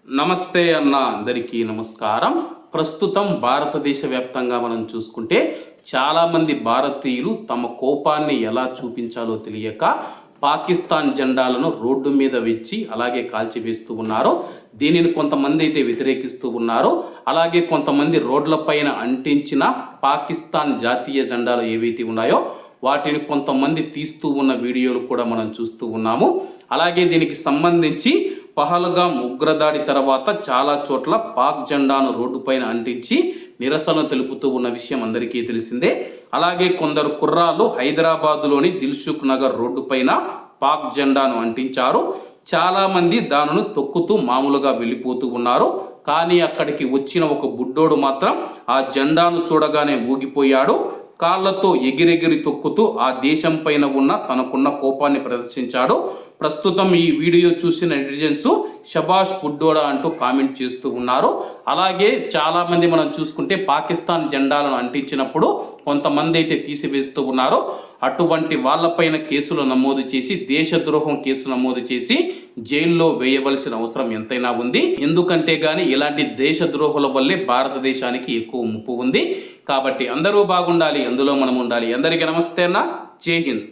నమస్తే అన్న అందరికీ నమస్కారం. ప్రస్తుతం భారతదేశ వ్యాప్తంగా మనం చూసుకుంటే చాలామంది భారతీయులు తమ కోపాన్ని ఎలా చూపించాలో తెలియక పాకిస్తాన్ జెండాలను రోడ్డు మీద వెచ్చి అలాగే కాల్చివేస్తూ ఉన్నారు. దీనిని కొంతమంది అయితే వ్యతిరేకిస్తూ ఉన్నారు. అలాగే కొంతమంది రోడ్లపైన అంటించిన పాకిస్తాన్ జాతీయ జెండాలు ఏవైతే ఉన్నాయో వాటిని కొంతమంది తీస్తూ ఉన్న వీడియోలు కూడా మనం చూస్తూ ఉన్నాము. అలాగే దీనికి సంబంధించి పహల్గాం ఉగ్రదాడి తర్వాత చాలా చోట్ల పాక్ జెండాను రోడ్డుపైన అంటించి నిరసన తెలుపుతూ ఉన్న విషయం అందరికీ తెలిసిందే. అలాగే కొందరు కుర్రాళ్ళు హైదరాబాదులోని దిల్సుఖ్ నగర్ రోడ్డుపైన పాక్ జెండాను అంటించారు. చాలామంది దానిని తొక్కుతూ మామూలుగా వెళ్ళిపోతూ ఉన్నారు. కానీ అక్కడికి వచ్చిన ఒక బుడ్డోడు మాత్రం ఆ జెండాను చూడగానే ఊగిపోయాడు. కాళ్ళతో ఎగిరెగిరి తొక్కుతూ ఆ దేశం పైన ఉన్న తనకున్న కోపాన్ని ప్రదర్శించాడు. ప్రస్తుతం ఈ వీడియో చూసిన నెటిజన్స్ షబాష్ బుడ్డోడా అంటూ కామెంట్ చేస్తూ ఉన్నారు. అలాగే చాలామంది మనం చూసుకుంటే పాకిస్తాన్ జెండాలను అంటించినప్పుడు కొంతమంది అయితే తీసివేస్తూ ఉన్నారు. అటువంటి వాళ్ళపైన కేసులు నమోదు చేసి దేశద్రోహం కేసు నమోదు చేసి జైల్లో వేయవలసిన అవసరం ఎంతైనా ఉంది. ఎందుకంటే గాని ఇలాంటి దేశద్రోహుల వల్లే భారతదేశానికి ఎక్కువ ముప్పు ఉంది. కాబట్టి అందరూ బాగుండాలి, అందులో మనం ఉండాలి. అందరికీ నమస్తే అన్న, జై హింద్.